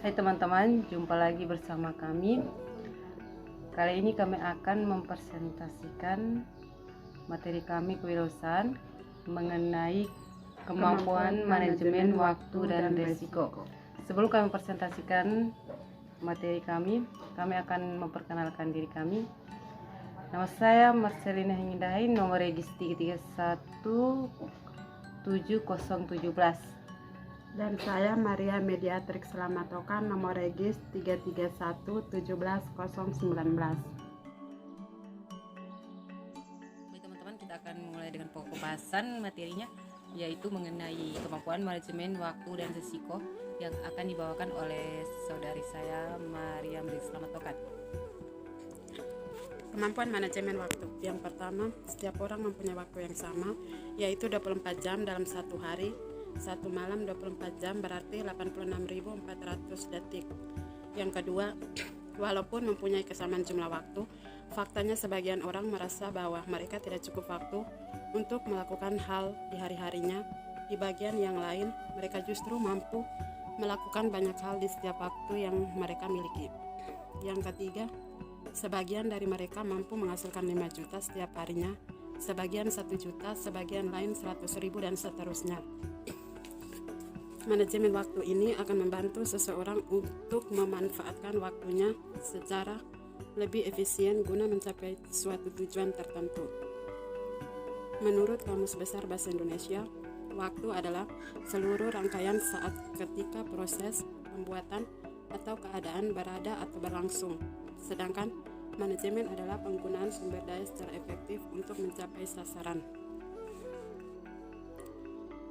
Hai teman-teman, jumpa lagi bersama kami. Kali ini kami akan mempresentasikan materi kami kewirausahaan mengenai kemampuan manajemen waktu dan risiko. Sebelum kami presentasikan materi kami akan memperkenalkan diri kami. Nama saya Marcelina Hingidahin, nomor registri 3317017. Dan saya Maria Mediatrix Slamatokan, nomor regis 331717019. Baik teman-teman, kita akan mulai dengan pokok bahasan materinya, yaitu mengenai kemampuan manajemen waktu dan risiko yang akan dibawakan oleh saudari saya Maria Mediatrix Slamatokan. Kemampuan manajemen waktu. Yang pertama, setiap orang mempunyai waktu yang sama, yaitu 24 jam dalam satu hari. Satu malam 24 jam berarti 86.400 detik. Yang kedua, walaupun mempunyai kesamaan jumlah waktu, faktanya sebagian orang merasa bahwa mereka tidak cukup waktu untuk melakukan hal di hari-harinya. Di bagian yang lain, mereka justru mampu melakukan banyak hal di setiap waktu yang mereka miliki. Yang ketiga, sebagian dari mereka mampu menghasilkan 5 juta setiap harinya, sebagian 1 juta, sebagian lain 100.000 dan seterusnya. Manajemen waktu ini akan membantu seseorang untuk memanfaatkan waktunya secara lebih efisien guna mencapai suatu tujuan tertentu. Menurut Kamus Besar Bahasa Indonesia, waktu adalah seluruh rangkaian saat ketika proses pembuatan atau keadaan berada atau berlangsung. Sedangkan manajemen adalah penggunaan sumber daya secara efektif untuk mencapai sasaran.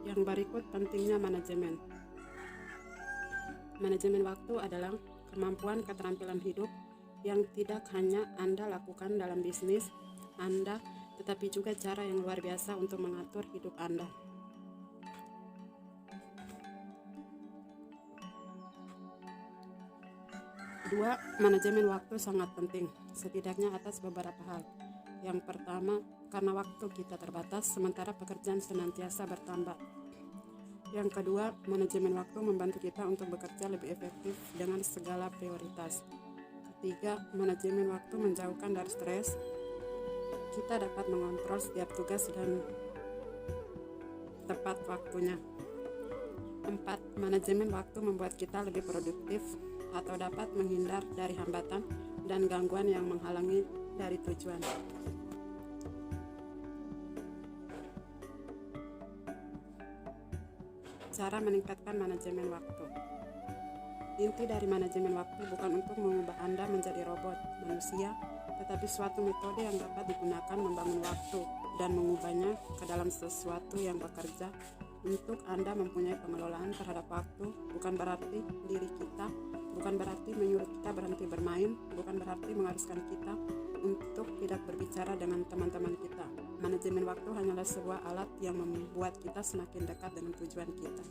Yang berikut pentingnya manajemen. Manajemen waktu adalah kemampuan keterampilan hidup yang tidak hanya Anda lakukan dalam bisnis Anda, tetapi juga cara yang luar biasa untuk mengatur hidup Anda. Kedua, manajemen waktu sangat penting, setidaknya atas beberapa hal. Yang pertama, karena waktu kita terbatas, sementara pekerjaan senantiasa bertambah. Yang kedua, manajemen waktu membantu kita untuk bekerja lebih efektif dengan segala prioritas. Ketiga, manajemen waktu menjauhkan dari stres. Kita dapat mengontrol setiap tugas dan tepat waktunya. 4. Manajemen waktu membuat kita lebih produktif atau dapat menghindar dari hambatan dan gangguan yang menghalangi dari tujuan. Cara meningkatkan manajemen waktu. Inti dari manajemen waktu bukan untuk mengubah Anda menjadi robot manusia, tetapi suatu metode yang dapat digunakan membangun waktu dan mengubahnya ke dalam sesuatu yang bekerja untuk Anda mempunyai pengelolaan terhadap waktu. Bukan berarti diri kita, bukan berarti menyuruh kita berhenti bermain, bukan berarti mengharuskan kita untuk tidak berbicara dengan teman-teman kita. Manajemen waktu hanyalah sebuah alat yang membuat kita semakin dekat dengan tujuan kita.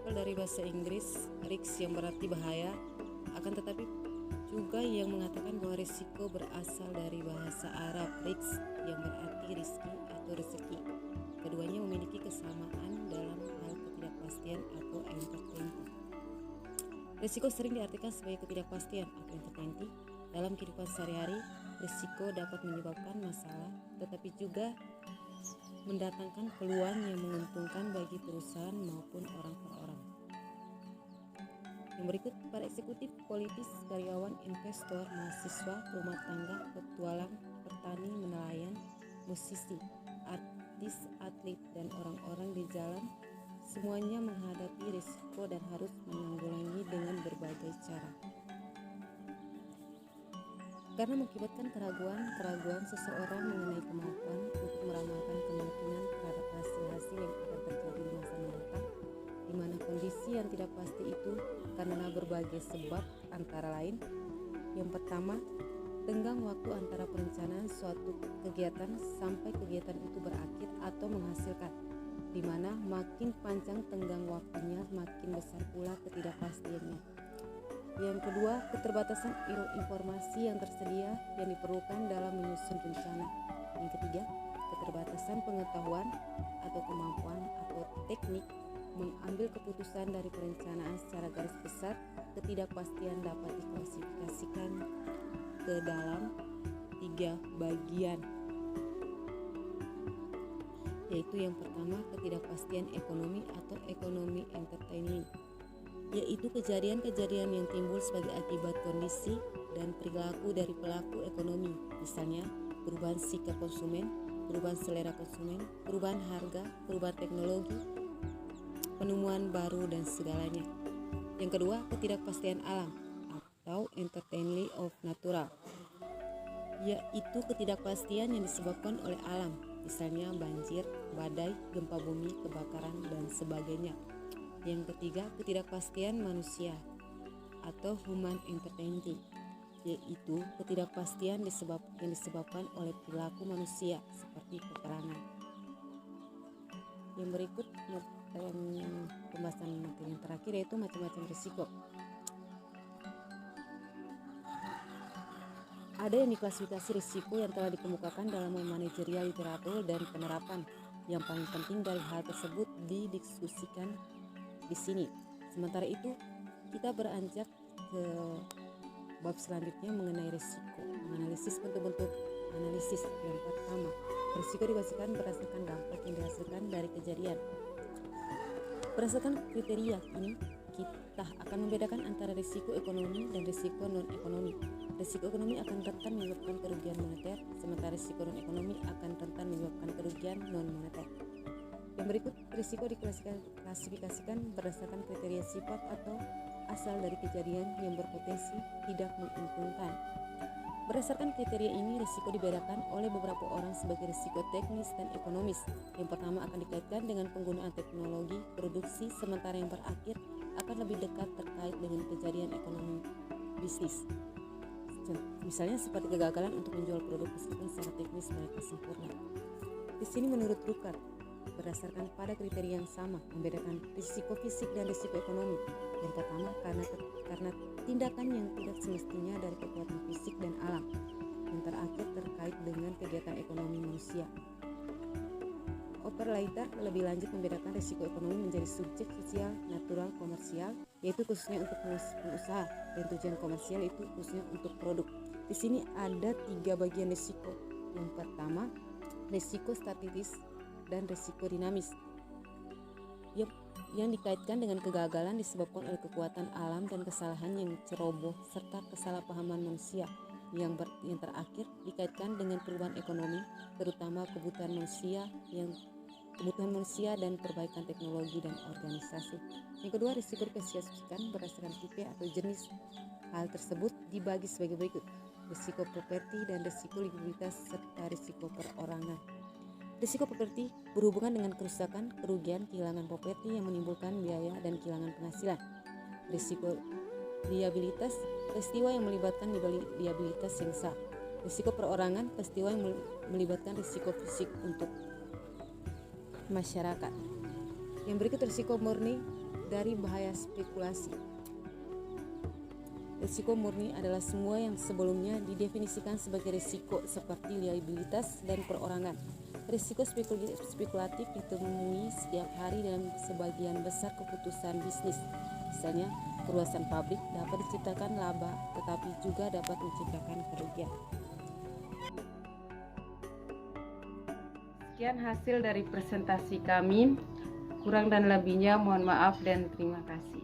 Dari bahasa Inggris, risk yang berarti bahaya, akan tetapi juga yang mengatakan bahwa risiko berasal dari bahasa Arab risk yang berarti rizki atau rezeki. Keduanya memiliki kesamaan dalam hal ketidakpastian atau uncertainty. Risiko sering diartikan sebagai ketidakpastian atau uncertainty. Dalam kehidupan sehari-hari, risiko dapat menyebabkan masalah, tetapi juga mendatangkan peluang yang menguntungkan bagi perusahaan maupun orang per orang. Yang berikut, para eksekutif, politis, karyawan, investor, mahasiswa, rumah tangga, petualang, petani, nelayan, musisi, artis, atlet, dan orang-orang di jalan, semuanya menghadapi risiko dan harus menanggulangi dengan berbagai cara. Karena mengakibatkan keraguan seseorang mengenai kemampuan untuk meramalkan kemungkinan terhadap hasil-hasil yang akan terjadi di masa mendatang, di mana kondisi yang tidak pasti itu karena berbagai sebab, antara lain, yang pertama, tenggang waktu antara perencanaan suatu kegiatan sampai kegiatan itu berakhir atau menghasilkan, di mana makin panjang tenggang waktunya, makin besar pula ketidakpastiannya. Yang kedua, keterbatasan informasi yang tersedia yang diperlukan dalam menyusun rencana. Yang ketiga, keterbatasan pengetahuan atau kemampuan atau teknik mengambil keputusan dari perencanaan secara garis besar, ketidakpastian dapat diklasifikasikan ke dalam 3 bagian, yaitu yang pertama ketidakpastian ekonomi atau ekonomi entertaining, yaitu kejadian-kejadian yang timbul sebagai akibat kondisi dan perilaku dari pelaku ekonomi, misalnya perubahan sikap konsumen, perubahan selera konsumen, perubahan harga, perubahan teknologi, penemuan baru dan segalanya. Yang kedua, ketidakpastian alam atau uncertainty of natural, yaitu ketidakpastian yang disebabkan oleh alam, misalnya banjir, badai, gempa bumi, kebakaran, dan sebagainya. Yang ketiga, ketidakpastian manusia atau human uncertainty, yaitu ketidakpastian yang disebabkan oleh perilaku manusia seperti peperangan. Yang berikut pembahasan materi yang terakhir yaitu macam-macam risiko. Ada yang diklasifikasi risiko yang telah dikemukakan dalam manajerial literatur dan penerapan. Yang paling penting dari hal tersebut didiskusikan di sini. Sementara itu, kita beranjak ke bab selanjutnya mengenai risiko. Menganalisis bentuk-bentuk analisis. Yang pertama, risiko dibacakan berdasarkan dampak yang dihasilkan dari kejadian. Berdasarkan kriteria ini, kita akan membedakan antara risiko ekonomi dan risiko non-ekonomi. Risiko ekonomi akan rentan menyebabkan kerugian moneter, sementara risiko non-ekonomi akan rentan menyebabkan kerugian non-moneter. Yang berikut, risiko diklasifikasikan berdasarkan kriteria sifat atau asal dari kejadian yang berpotensi tidak menguntungkan. Berdasarkan kriteria ini, risiko dibedakan oleh beberapa orang sebagai risiko teknis dan ekonomis. Yang pertama akan dikaitkan dengan penggunaan teknologi produksi, sementara yang berakhir akan lebih dekat terkait dengan kejadian ekonomi bisnis. Misalnya seperti kegagalan untuk menjual produk meskipun secara teknis mereka sempurna. Di sini menurut Drucker, berdasarkan pada kriteria yang sama, membedakan risiko fisik dan risiko ekonomi. Yang pertama karena tindakan yang tidak semestinya dari kekuatan fisik dan alam. Yang terakhir terkait dengan kegiatan ekonomi manusia. Operator lebih lanjut membedakan risiko ekonomi menjadi subjek sosial, natural, komersial, yaitu khususnya untuk pengusaha, dan tujuan komersial itu khususnya untuk produk. Di sini ada 3 bagian risiko. Yang pertama, risiko statis dan risiko dinamis, yang dikaitkan dengan kegagalan disebabkan oleh kekuatan alam dan kesalahan yang ceroboh serta kesalahpahaman manusia. Yang terakhir dikaitkan dengan perubahan ekonomi, terutama kebutuhan manusia dan perbaikan teknologi dan organisasi. Yang kedua, risiko diklasifikasikan berdasarkan tipe atau jenis. Hal tersebut dibagi sebagai berikut: risiko properti dan risiko likuiditas serta risiko perorangan. Risiko properti berhubungan dengan kerusakan, kerugian, kehilangan properti yang menimbulkan biaya dan kehilangan penghasilan. Risiko liabilitas, peristiwa yang melibatkan liabilitas yang sah. Risiko perorangan, peristiwa yang melibatkan risiko fisik untuk masyarakat. Yang berikut risiko murni dari bahaya spekulasi. Risiko murni adalah semua yang sebelumnya didefinisikan sebagai risiko seperti liabilitas dan perorangan. Risiko spekulatif ditemui setiap hari dalam sebagian besar keputusan bisnis. Misalnya, perluasan pabrik dapat diciptakan laba, tetapi juga dapat menciptakan kerugian. Sekian hasil dari presentasi kami. Kurang dan lebihnya mohon maaf dan terima kasih.